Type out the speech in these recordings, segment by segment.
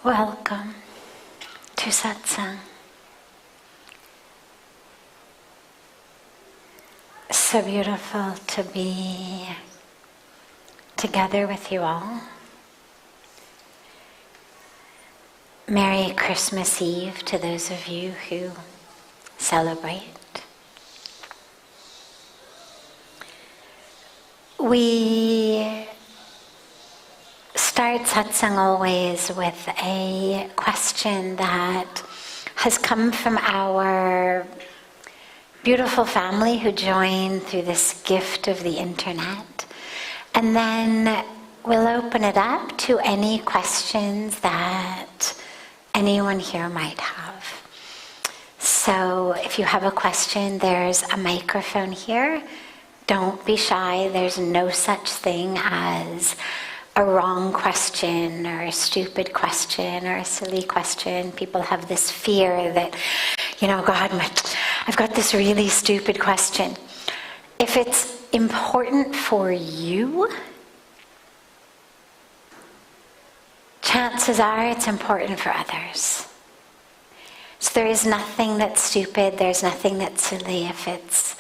Welcome to Satsang. So beautiful to be together with you all. Merry Christmas Eve to those of you who celebrate. We start satsang always with a question that has come from our beautiful family who joined through this gift of the internet. And then we'll open it up to any questions that anyone here might have. So if you have a question, there's a microphone here. Don't be shy. There's no such thing as a wrong question or a stupid question or a silly question. People have this fear that, God, I've got this really stupid question. If it's important for you, chances are it's important for others. So there is nothing that's stupid, there's nothing that's silly. If it's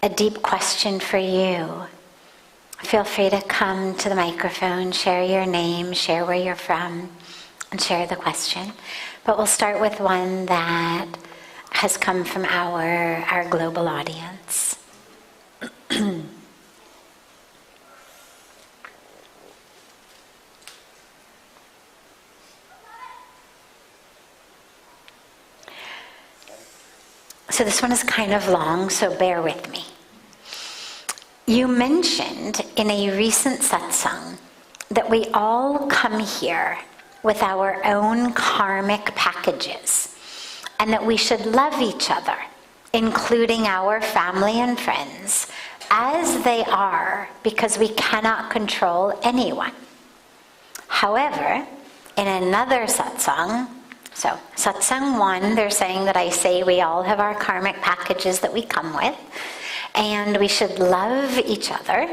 a deep question for you, feel free to come to the microphone, share your name, share where you're from, and share the question. But we'll start with one that has come from our global audience. So this one is kind of long, so bear with me. You mentioned in a recent satsang that we all come here with our own karmic packages and that we should love each other, including our family and friends, as they are, because we cannot control anyone. However, in another satsang, so satsang 1, they're saying that I say we all have our karmic packages that we come with, and we should love each other,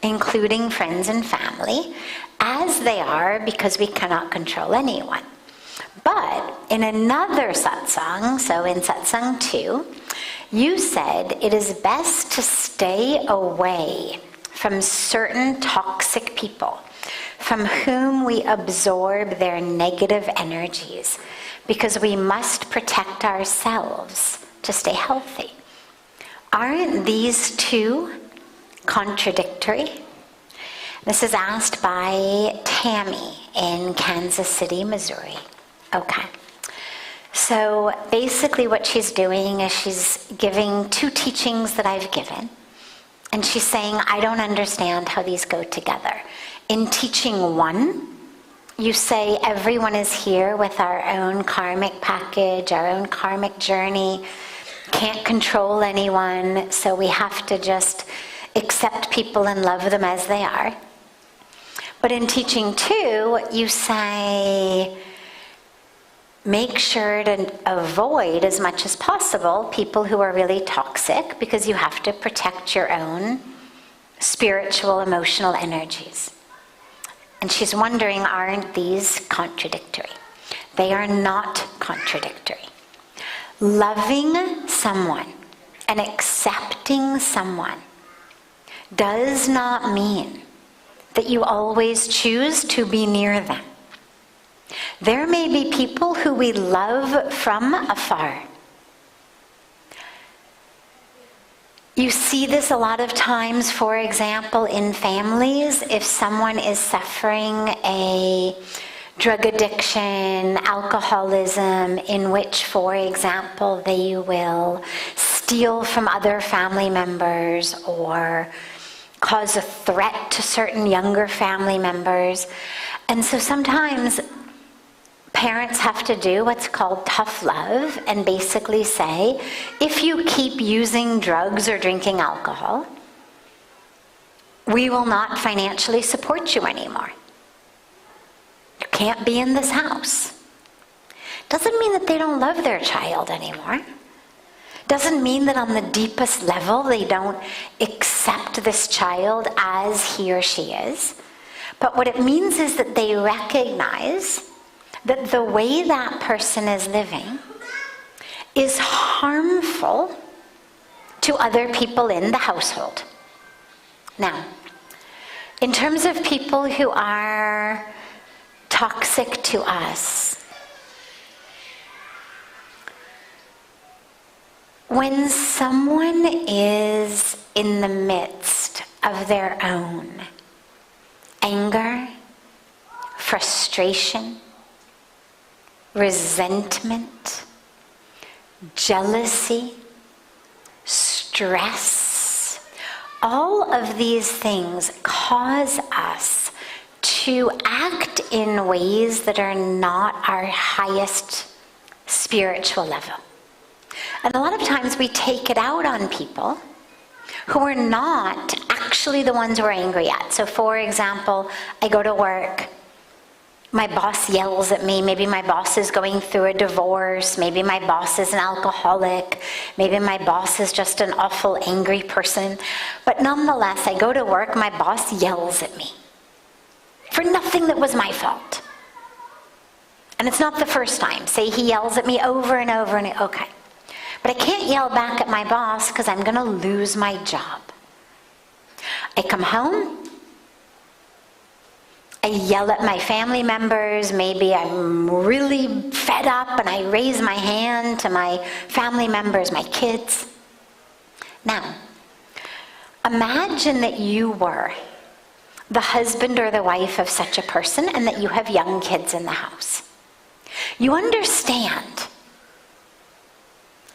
including friends and family, as they are, because we cannot control anyone. But in another satsang, so in satsang 2, you said it is best to stay away from certain toxic people from whom we absorb their negative energies, because we must protect ourselves to stay healthy. Aren't these two contradictory? This is asked by Tammy in Kansas City, Missouri. Okay. So basically what she's doing is she's giving two teachings that I've given. And she's saying, I don't understand how these go together. In teaching 1, you say everyone is here with our own karmic package, our own karmic journey, can't control anyone, so we have to just accept people and love them as they are. But in teaching 2, you say, make sure to avoid as much as possible people who are really toxic, because you have to protect your own spiritual, emotional energies. And she's wondering, aren't these contradictory? They are not contradictory. Loving someone and accepting someone does not mean that you always choose to be near them. There may be people who we love from afar. You see this a lot of times, for example, in families. If someone is suffering a drug addiction, alcoholism, in which, for example, they will steal from other family members or cause a threat to certain younger family members. And so sometimes parents have to do what's called tough love and basically say, if you keep using drugs or drinking alcohol, we will not financially support you anymore. You can't be in this house. Doesn't mean that they don't love their child anymore. Doesn't mean that on the deepest level they don't accept this child as he or she is. But what it means is that they recognize that the way that person is living is harmful to other people in the household. Now, in terms of people who are toxic to us, when someone is in the midst of their own anger, frustration, resentment, jealousy, stress, all of these things cause us to act in ways that are not our highest spiritual level. And a lot of times we take it out on people who are not actually the ones we're angry at. So for example, I go to work, my boss yells at me, maybe my boss is going through a divorce, maybe my boss is an alcoholic, maybe my boss is just an awful angry person. But nonetheless, I go to work, my boss yells at me for nothing that was my fault. And it's not the first time. Say he yells at me over and over and okay. But I can't yell back at my boss because I'm going to lose my job. I come home, I yell at my family members, maybe I'm really fed up and I raise my hand to my family members, my kids. Now, imagine that you were the husband or the wife of such a person and that you have young kids in the house. You understand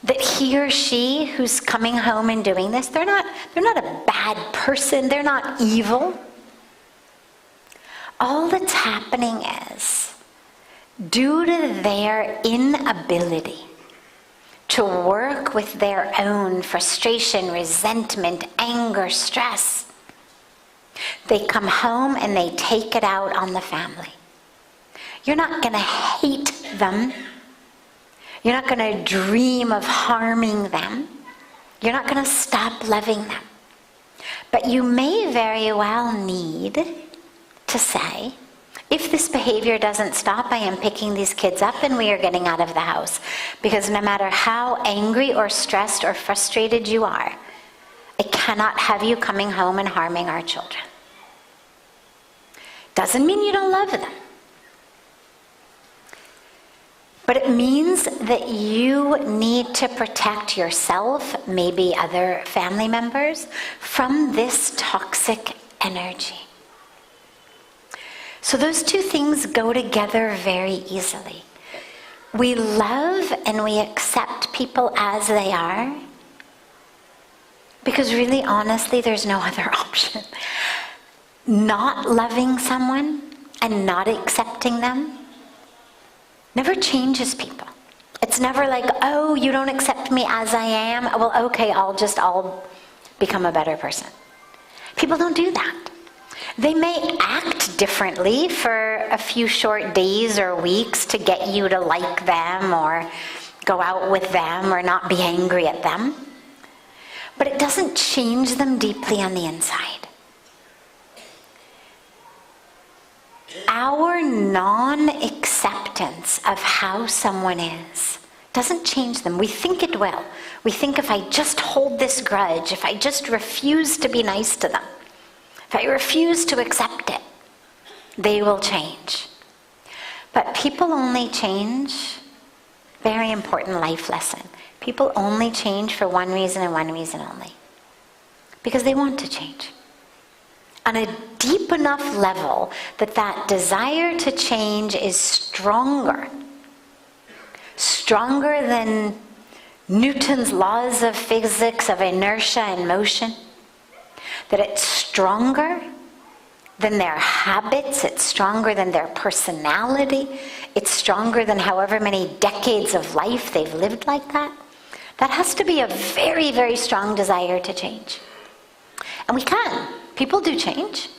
that he or she who's coming home and doing this, they're not a bad person, they're not evil. All that's happening is, due to their inability to work with their own frustration, resentment, anger, stress, they come home and they take it out on the family. You're not going to hate them. You're not going to dream of harming them. You're not going to stop loving them. But you may very well need to say, if this behavior doesn't stop, I am picking these kids up and we are getting out of the house. Because no matter how angry or stressed or frustrated you are, I cannot have you coming home and harming our children. Doesn't mean you don't love them. But it means that you need to protect yourself, maybe other family members, from this toxic energy. So those two things go together very easily. We love and we accept people as they are, because really, honestly, there's no other option. Not loving someone and not accepting them never changes people. It's never like, oh, you don't accept me as I am. Well, okay, I'll become a better person. People don't do that. They may act differently for a few short days or weeks to get you to like them or go out with them or not be angry at them. But it doesn't change them deeply on the inside. Our non-acceptance of how someone is doesn't change them. We think it will. We think if I just hold this grudge, if I just refuse to be nice to them, if I refuse to accept it, they will change. But people only change, very important life lesson, people only change for one reason and one reason only. Because they want to change. On a deep enough level that that desire to change is stronger than Newton's laws of physics of inertia and motion, that it's stronger than their habits, it's stronger than their personality, it's stronger than however many decades of life they've lived like that. That has to be a very, very strong desire to change. And we can. People do change,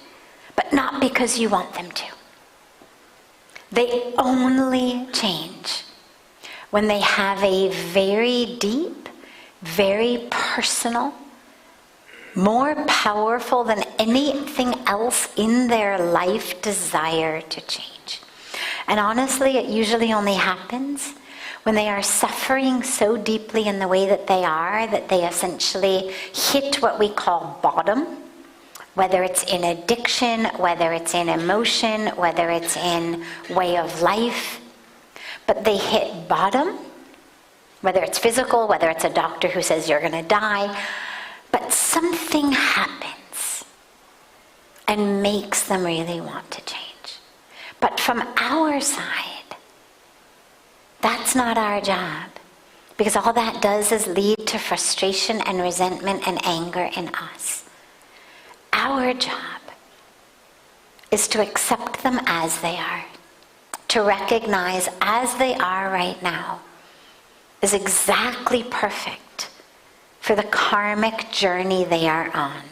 but not because you want them to. They only change when they have a very deep, very personal, more powerful than anything else in their life desire to change. And honestly, it usually only happens when they are suffering so deeply in the way that they essentially hit what we call bottom, whether it's in addiction, whether it's in emotion, whether it's in way of life. But they hit bottom, whether it's physical, whether it's a doctor who says you're going to die, but something happens and makes them really want to change. But from our side, that's not our job, because all that does is lead to frustration and resentment and anger in us. Our job is to accept them as they are, to recognize as they are right now is exactly perfect for the karmic journey they are on,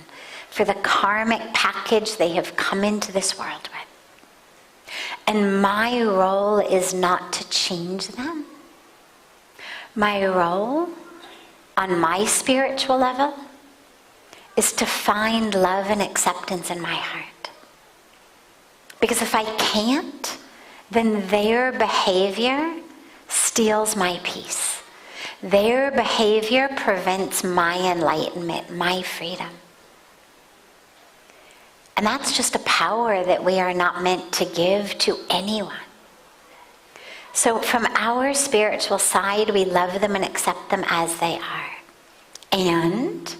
for the karmic package they have come into this world with. And my role is not to change them. My role on my spiritual level is to find love and acceptance in my heart. Because if I can't, then their behavior steals my peace. Their behavior prevents my enlightenment, my freedom. And that's just a power that we are not meant to give to anyone. So from our spiritual side, we love them and accept them as they are. And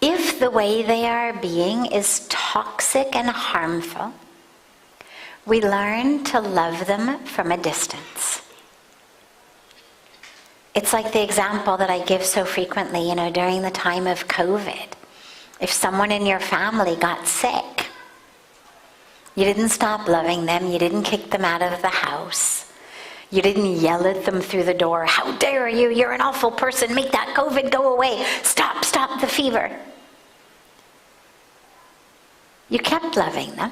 if the way they are being is toxic and harmful, we learn to love them from a distance. It's like the example that I give so frequently, during the time of COVID. If someone in your family got sick, you didn't stop loving them, you didn't kick them out of the house, you didn't yell at them through the door, how dare you, you're an awful person, make that COVID go away, stop the fever. You kept loving them.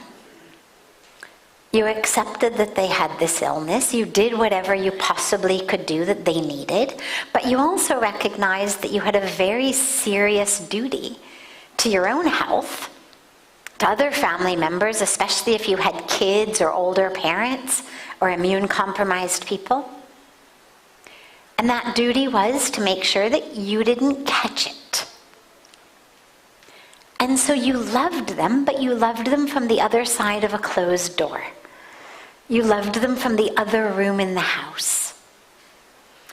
You accepted that they had this illness. You did whatever you possibly could do that they needed. But you also recognized that you had a very serious duty to your own health, to other family members, especially if you had kids or older parents or immune-compromised people. And that duty was to make sure that you didn't catch it. And so you loved them, but you loved them from the other side of a closed door. You loved them from the other room in the house.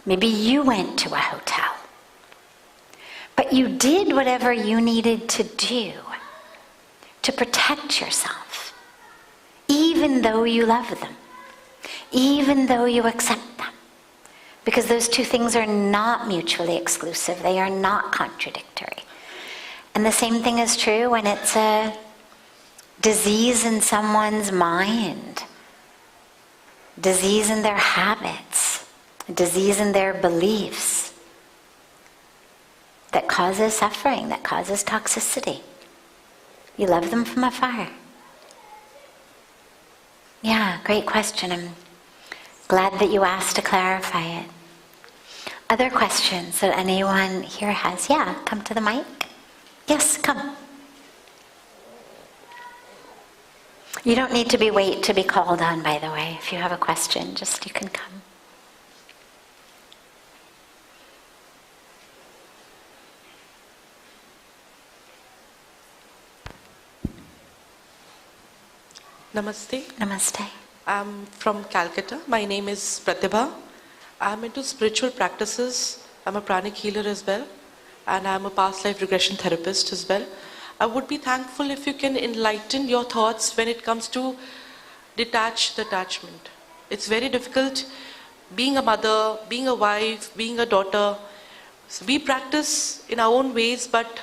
Maybe you went to a hotel. But you did whatever you needed to do to protect yourself, even though you love them, even though you accept them. Because those two things are not mutually exclusive. They are not contradictory. And the same thing is true when it's a disease in someone's mind, disease in their habits, disease in their beliefs that causes suffering, that causes toxicity. You love them from afar. Yeah, great question. I'm glad that you asked to clarify it. Other questions that anyone here has? Yeah, come to the mic. Yes, come. You don't need to wait to be called on, by the way. If you have a question, you can come. Namaste. Namaste. I'm from Calcutta. My name is Pratibha. I'm into spiritual practices. I'm a pranic healer as well. And I'm a past life regression therapist as well. I would be thankful if you can enlighten your thoughts when it comes to detachment. It's very difficult being a mother, being a wife, being a daughter. So we practice in our own ways, but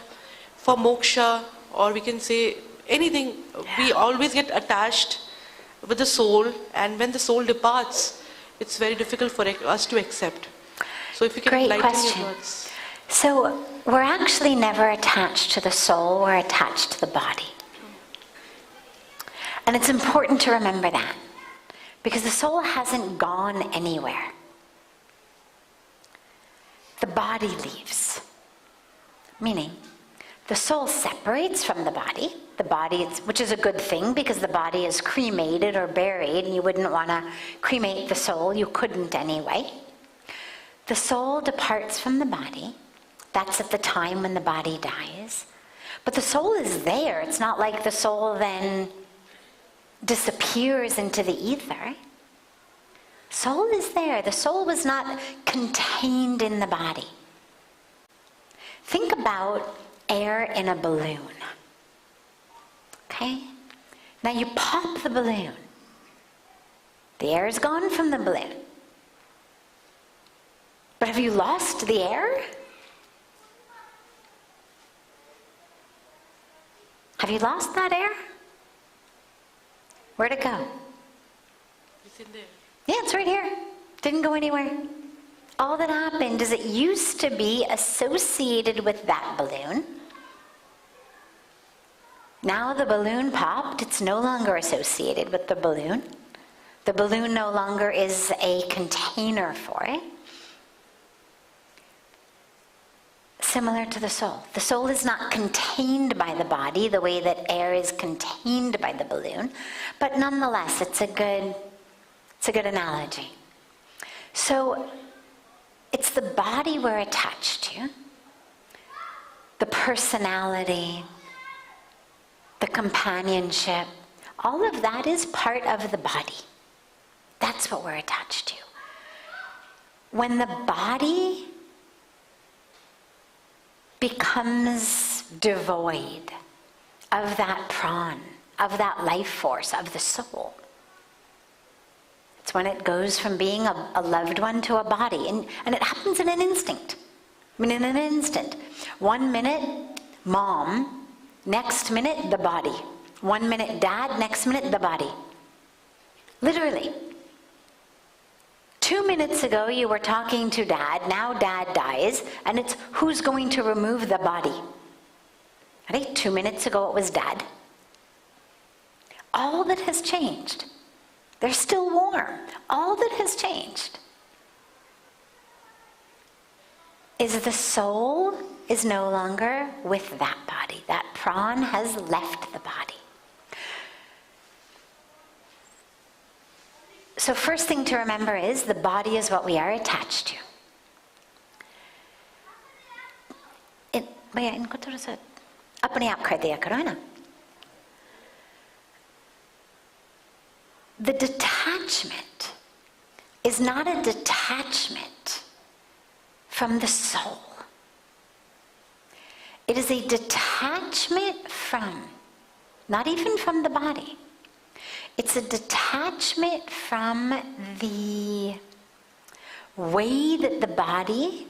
for moksha, or we can say anything, we always get attached with the soul, and when the soul departs, it's very difficult for us to accept. So if you can enlighten your thoughts. So we're actually never attached to the soul, we're attached to the body. And it's important to remember that, because the soul hasn't gone anywhere. The body leaves. Meaning, The soul separates from the body. The body, which is a good thing because the body is cremated or buried, and you wouldn't want to cremate the soul. You couldn't anyway. The soul departs from the body. That's at the time when the body dies. But the soul is there. It's not like the soul then disappears into the ether. Soul is there. The soul was not contained in the body. Think about air in a balloon. Okay? Now you pop the balloon. The air is gone from the balloon. But have you lost the air? Have you lost that air? Where'd it go? It's in there. Yeah, it's right here. Didn't go anywhere. All that happened is it used to be associated with that balloon. Now the balloon popped. It's no longer associated with the balloon. The balloon no longer is a container for it. Similar to the soul. The soul is not contained by the body the way that air is contained by the balloon, but nonetheless, it's a good analogy. So, it's the body we're attached to, the personality, the companionship, all of that is part of the body. That's what we're attached to. When the body becomes devoid of that prana, of that life force, of the soul, it's when it goes from being a loved one to a body. And it happens in an instinct. I mean, in an instant. 1 minute, mom. Next minute, the body. 1 minute, dad. Next minute, the body. Literally. 2 minutes ago, you were talking to dad. Now dad dies. And it's who's going to remove the body. Right? 2 minutes ago, it was dad. All that has changed. They're still warm. All that has changed is the soul is no longer with that body. That prana has left the body. So first thing to remember is the body is what we are attached to. भैया इनको थोड़ा सा अपने आप कर दिया करो है ना. The detachment is not a detachment from the soul. It is a detachment from, not even from the body. It's a detachment from the way that the body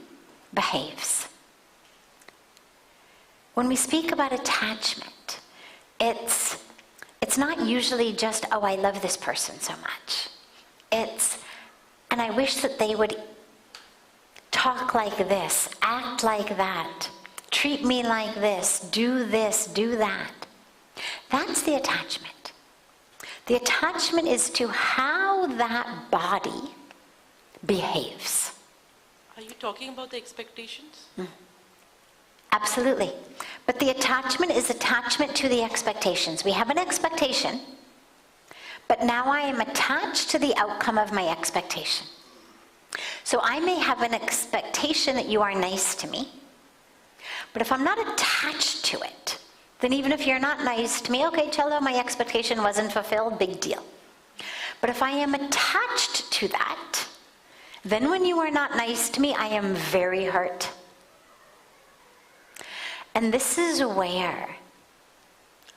behaves. When we speak about attachment, it's not usually just, oh, I love this person so much. It's, and I wish that they would talk like this, act like that, treat me like this, do that. That's the attachment. The attachment is to how that body behaves. Are you talking about the expectations? Absolutely. But the attachment is attachment to the expectations. We have an expectation, but now I am attached to the outcome of my expectation. So I may have an expectation that you are nice to me, but if I'm not attached to it, then even if you're not nice to me, okay, cello, my expectation wasn't fulfilled, big deal. But if I am attached to that, then when you are not nice to me, I am very hurt. And this is where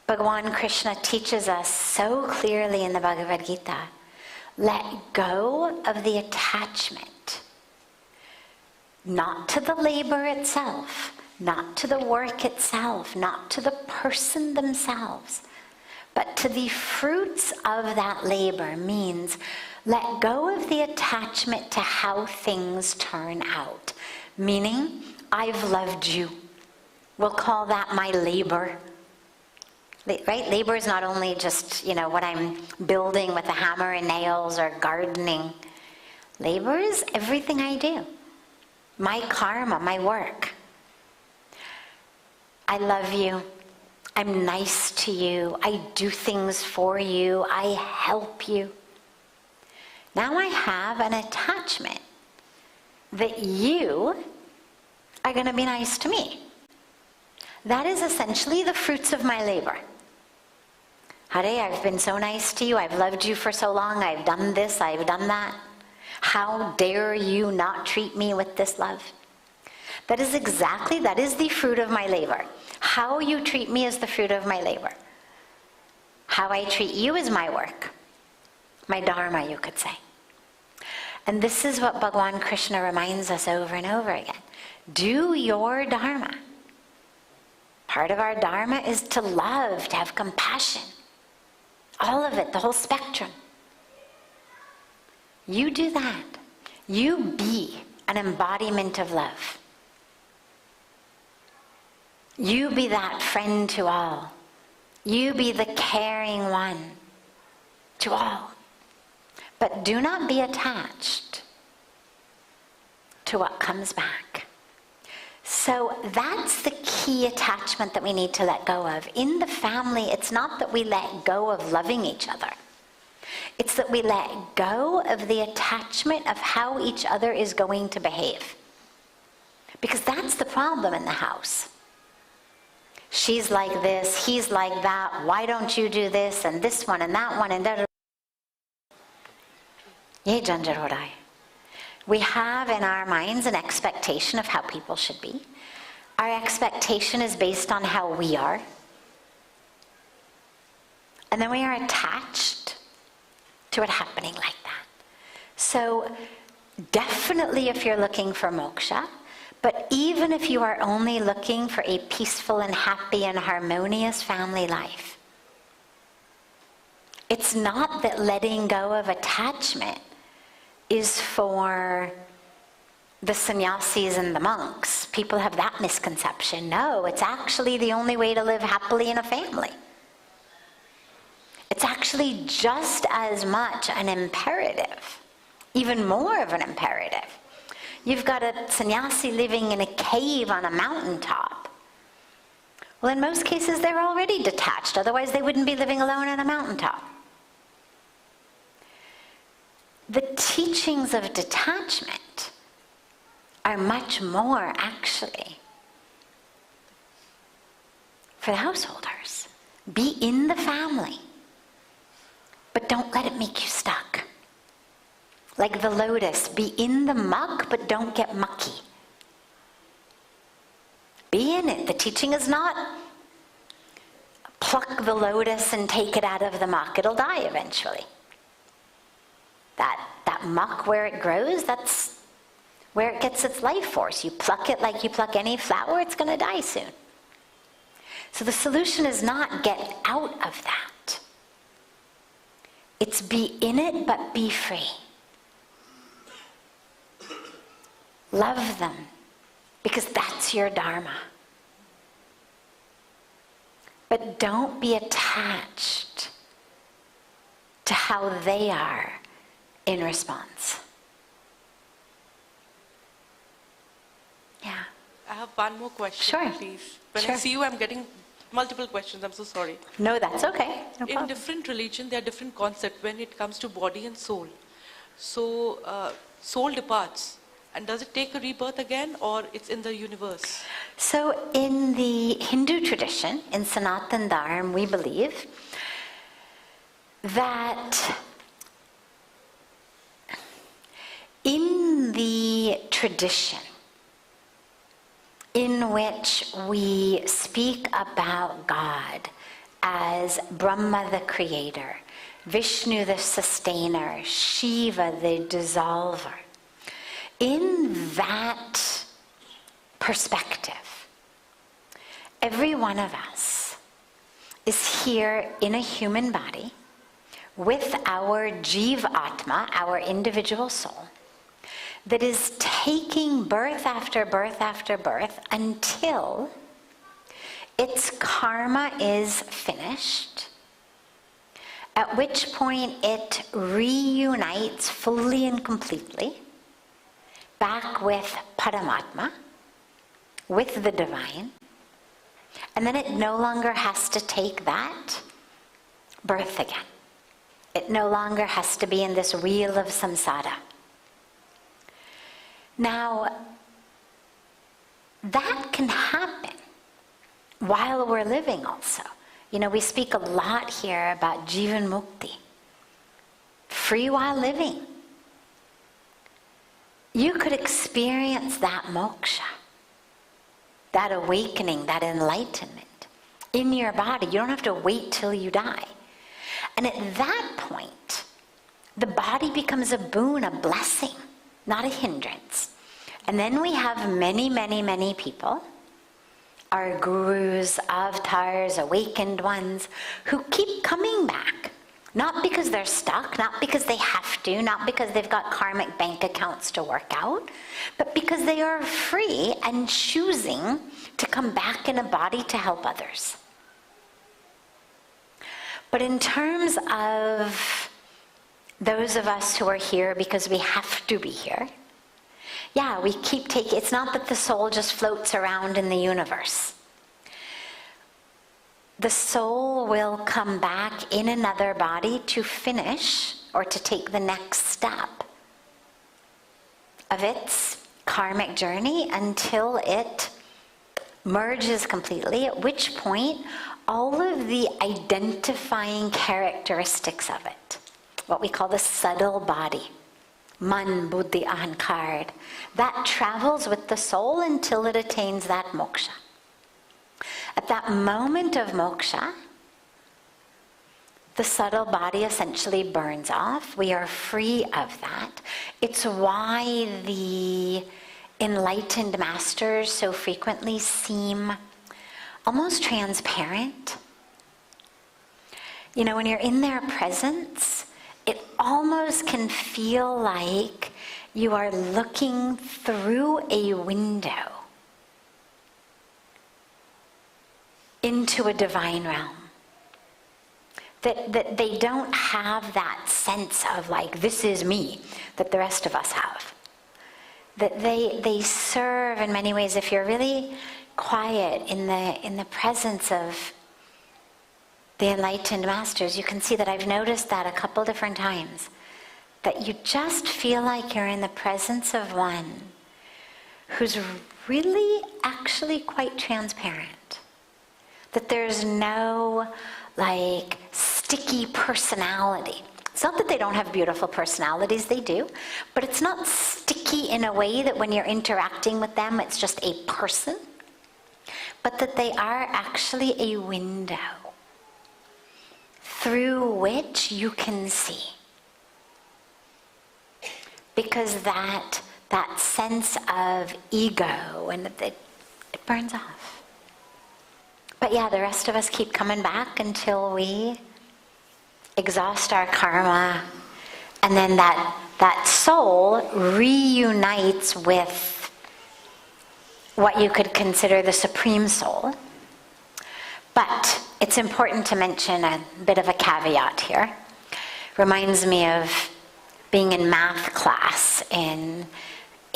Bhagavan Krishna teaches us so clearly in the Bhagavad Gita, let go of the attachment, not to the labor itself, not to the work itself, not to the person themselves, but to the fruits of that labor. Means let go of the attachment to how things turn out. Meaning, I've loved you. We'll call that my labor. Right? Labor is not only just, what I'm building with a hammer and nails or gardening. Labor is everything I do. My karma, my work. I love you. I'm nice to you. I do things for you. I help you. Now I have an attachment that you are going to be nice to me. That is essentially the fruits of my labor. Hare, I've been so nice to you. I've loved you for so long. I've done this. I've done that. How dare you not treat me with this love? That is the fruit of my labor. How you treat me is the fruit of my labor. How I treat you is my work. My dharma, you could say. And this is what Bhagavan Krishna reminds us over and over again. Do your dharma. Part of our dharma is to love, to have compassion. All of it, the whole spectrum. You do that. You be an embodiment of love. You be that friend to all. You be the caring one to all. But do not be attached to what comes back. So that's the key attachment that we need to let go of. In the family, it's not that we let go of loving each other. It's that we let go of the attachment of how each other is going to behave. Because that's the problem in the house. She's like this, he's like that, why don't you do this, and this one, and that one, and that. Ye janjar ho raha hai. We have in our minds an expectation of how people should be. Our expectation is based on how we are. And then we are attached to it happening like that. So definitely if you're looking for moksha, but even if you are only looking for a peaceful and happy and harmonious family life, it's not that letting go of attachment is for the sannyasis and the monks. People have that misconception. No, it's actually the only way to live happily in a family. It's actually just as much an imperative, even more of an imperative. You've got a sannyasi living in a cave on a mountaintop. Well, in most cases, they're already detached. Otherwise, they wouldn't be living alone on a mountaintop. The teachings of detachment are much more, actually, for the householders. Be in the family, but don't let it make you stuck. Like the lotus, be in the muck, but don't get mucky. Be in it. The teaching is not pluck the lotus and take it out of the muck. It'll die eventually. That muck where it grows, that's where it gets its life force. You pluck it like you pluck any flower, it's going to die soon. So the solution is not get out of that. It's be in it, but be free. Love them, because that's your dharma. But don't be attached to how they are in response. Yeah. I have one more question, Sure. please. When Sure. I see you, I'm getting multiple questions. I'm so sorry. No, that's okay. No In problem. different religions, there are different concepts when it comes to body and soul. So, soul departs. And does it take a rebirth again, or it's in the universe? So in the Hindu tradition, in Sanatan Dharma, we believe that in the tradition in which we speak about God as Brahma the creator, Vishnu the sustainer, Shiva the dissolver, in that perspective, every one of us is here in a human body with our Jiva Atma, our individual soul, that is taking birth after birth after birth until its karma is finished, at which point it reunites fully and completely back with Paramatma, with the divine, And then it no longer has to take that birth again. It no longer has to be in this wheel of samsara. Now, that can happen while we're living also. You know, we speak a lot here about Jivan Mukti. Free while living. You could experience that moksha, that awakening, that enlightenment in your body. You don't have to wait till you die. And at that point, the body becomes a boon, a blessing, not a hindrance. And then we have many, many, many people, our gurus, avatars, awakened ones, who keep coming back. Not because they're stuck, not because they have to, not because they've got karmic bank accounts to work out, but because they are free and choosing to come back in a body to help others. But in terms of those of us who are here because we have to be here, yeah, we keep taking, it's not that the soul just floats around in the universe. The soul will come back in another body to finish or to take the next step of its karmic journey until it merges completely, at which point all of the identifying characteristics of it, what we call the subtle body, man, buddhi, ahankar, that travels with the soul until it attains that moksha. At that moment of moksha, the subtle body essentially burns off. We are free of that. It's why the enlightened masters so frequently seem almost transparent. You know, when you're in their presence, it almost can feel like you are looking through a window into a divine realm. That they don't have that sense of like, this is me, that the rest of us have. That they serve in many ways. If you're really quiet in the presence of the enlightened masters, you can see that I've noticed that a couple different times. That you just feel like you're in the presence of one who's really actually quite transparent. That there's no like sticky personality. It's not that they don't have beautiful personalities, they do, but it's not sticky in a way that when you're interacting with them, it's just a person, but that they are actually a window through which you can see. Because that sense of ego, and it burns off. But yeah, the rest of us keep coming back until we exhaust our karma, and then that soul reunites with what you could consider the supreme soul. But it's important to mention a bit of a caveat here. Reminds me of being in math class in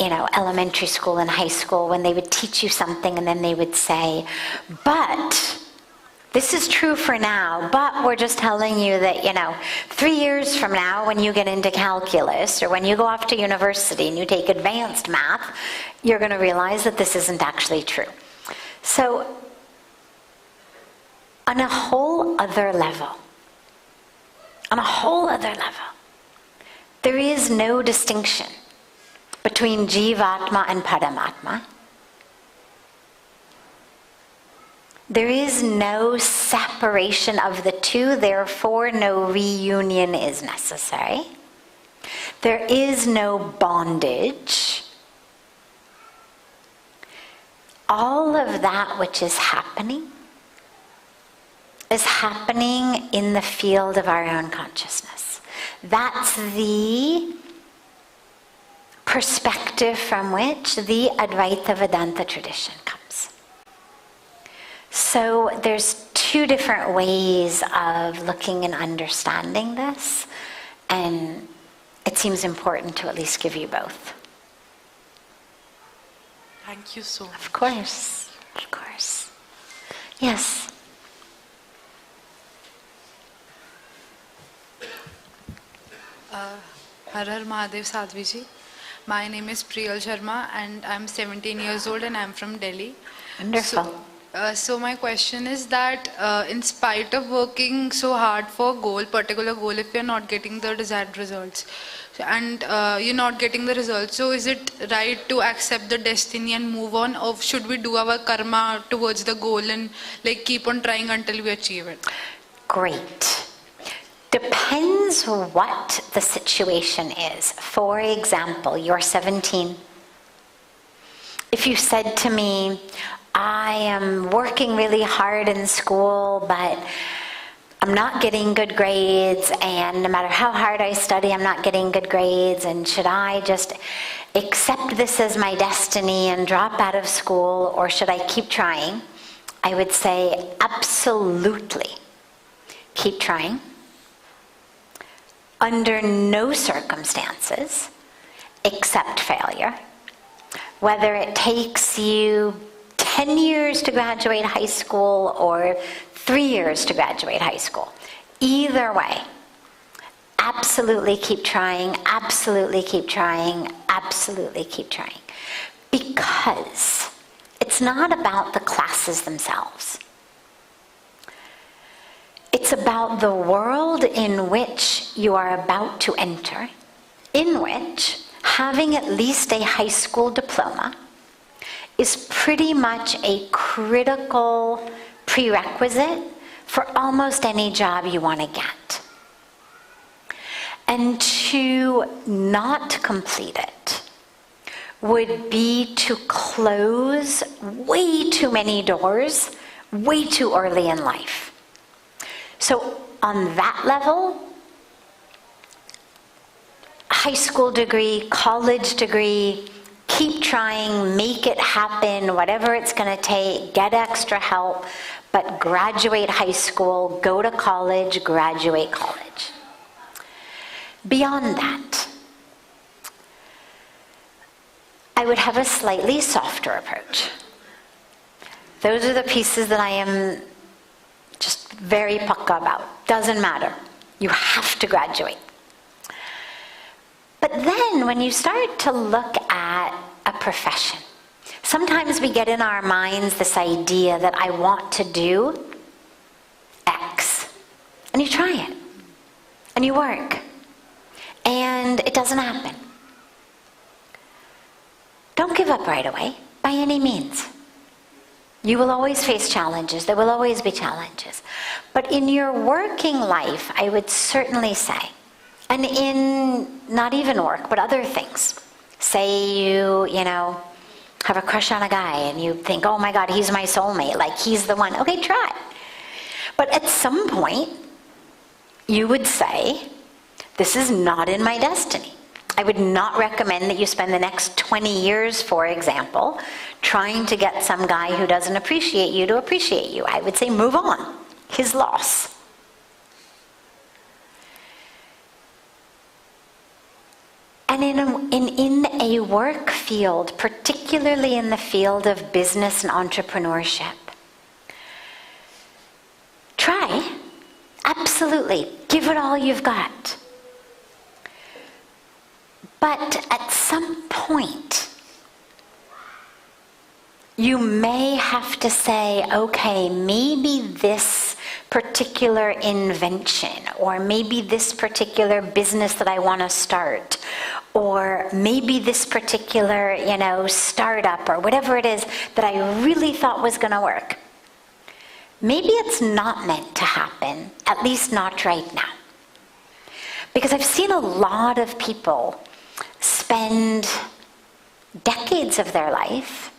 elementary school and high school, when they would teach you something and then they would say, but this is true for now, but we're just telling you that, 3 years from now when you get into calculus or when you go off to university and you take advanced math, you're going to realize that this isn't actually true. So, on a whole other level, there is no distinction between Jivatma and Paramatma. There is no separation of the two, therefore no reunion is necessary. There is no bondage. All of that which is happening in the field of our own consciousness. That's the perspective from which the Advaita Vedanta tradition comes. So there's two different ways of looking and understanding this, and it seems important to at least give you both. Thank you so much. Of course. Yes. Har Har Mahadev Sadhviji. My name is Priyal Sharma and I'm 17 years old and I'm from Delhi. Wonderful. So my question is that in spite of working so hard for a particular goal, if you're not getting the desired results and you're not getting the results, so is it right to accept the destiny and move on, or should we do our karma towards the goal and like keep on trying until we achieve it? Great. Depends what the situation is. For example, you're 17. If you said to me, I am working really hard in school, but I'm not getting good grades, and no matter how hard I study, I'm not getting good grades, and should I just accept this as my destiny and drop out of school, or should I keep trying? I would say absolutely keep trying. Under no circumstances accept failure. Whether it takes you 10 years to graduate high school or 3 years to graduate high school. Either way, absolutely keep trying, absolutely keep trying, absolutely keep trying. Because it's not about the classes themselves. It's about the world in which you are about to enter, in which having at least a high school diploma is pretty much a critical prerequisite for almost any job you want to get. And to not complete it would be to close way too many doors way too early in life. So on that level, high school degree, college degree, keep trying, make it happen, whatever it's going to take, get extra help, but graduate high school, go to college, graduate college. Beyond that, I would have a slightly softer approach. Those are the pieces that I am just very pukka about. Doesn't matter. You have to graduate. But then when you start to look at a profession, sometimes we get in our minds this idea that I want to do X. And you try it. And you work. And it doesn't happen. Don't give up right away, by any means. You will always face challenges. There will always be challenges. But in your working life, I would certainly say, and in not even work, but other things. Say you know, have a crush on a guy and you think, oh my God, he's my soulmate, like he's the one. Okay, try. But at some point, you would say, this is not in my destiny. I would not recommend that you spend the next 20 years, for example, trying to get some guy who doesn't appreciate you to appreciate you. I would say move on. His loss. And in a work field, particularly in the field of business and entrepreneurship, try. Absolutely. Give it all you've got. But at some point, you may have to say, okay, maybe this particular invention, or maybe this particular business that I want to start, or maybe this particular, startup, or whatever it is that I really thought was going to work. Maybe it's not meant to happen, at least not right now. Because I've seen a lot of people spend decades of their life,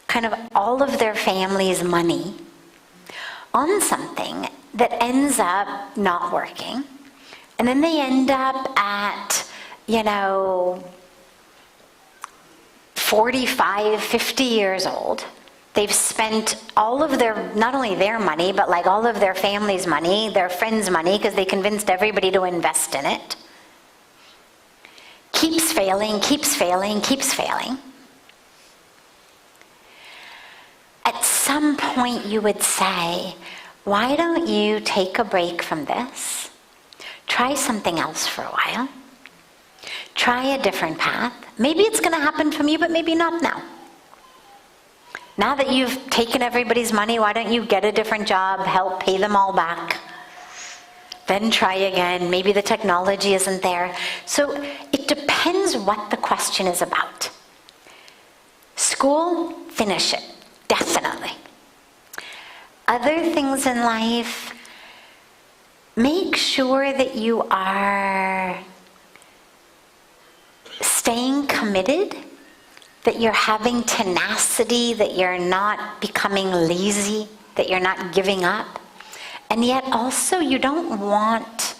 kind of all of their family's money, on something that ends up not working. And then they end up at, 45, 50 years old. They've spent all of their, not only their money, but like all of their family's money, their friends' money, because they convinced everybody to invest in it. Keeps failing, keeps failing, keeps failing. At some point you would say, why don't you take a break from this? Try something else for a while. Try a different path. Maybe it's going to happen from you, but maybe not now. Now that you've taken everybody's money, why don't you get a different job, help pay them all back? Then try again. Maybe the technology isn't there. So it depends what the question is about. School, finish it. Definitely. Other things in life, make sure that you are staying committed, that you're having tenacity, that you're not becoming lazy, that you're not giving up. And yet also you don't want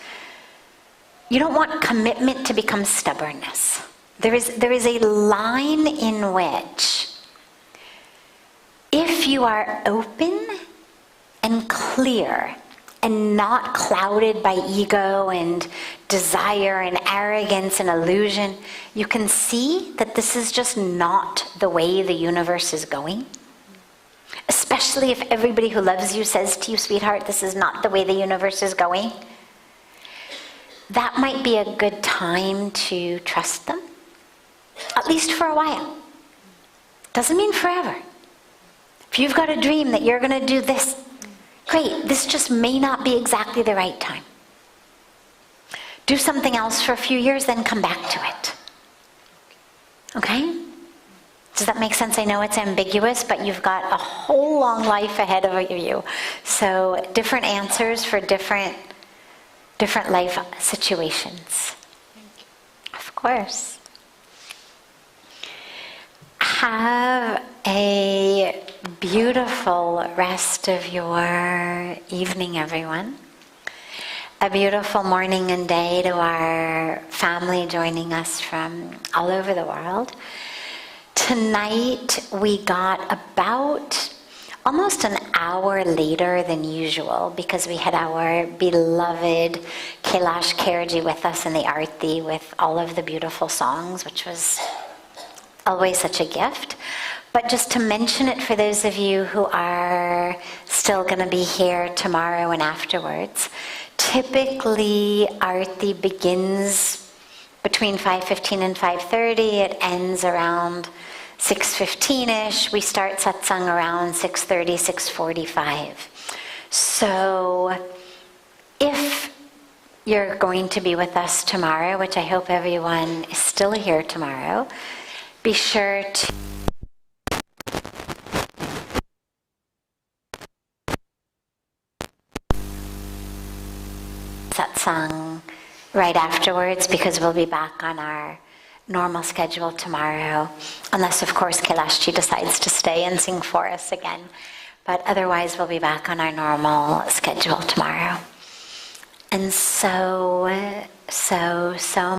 commitment to become stubbornness. There is a line in which if you are open and clear and not clouded by ego and desire and arrogance and illusion, you can see that this is just not the way the universe is going. Especially if everybody who loves you says to you, sweetheart, this is not the way the universe is going. That might be a good time to trust them, at least for a while. Doesn't mean forever. If you've got a dream that you're going to do this, great, this just may not be exactly the right time. Do something else for a few years, then come back to it. Okay? Does that make sense? I know it's ambiguous, but you've got a whole long life ahead of you. So different answers for different life situations. Thank you. Of course. Have a beautiful rest of your evening, everyone. A beautiful morning and day to our family joining us from all over the world. Tonight we got about almost an hour later than usual because we had our beloved Kailash Kherji with us in the Aarti with all of the beautiful songs, which was always such a gift. But just to mention it for those of you who are still going to be here tomorrow and afterwards, typically Aarti begins between 5:15 and 5:30. It ends around 6:15-ish. We start satsang around 6:30, 6:45. So if you're going to be with us tomorrow, which I hope everyone is still here tomorrow, be sure to satsang right afterwards, because we'll be back on our normal schedule tomorrow, unless of course Kailashji decides to stay and sing for us again. But otherwise we'll be back on our normal schedule tomorrow. And so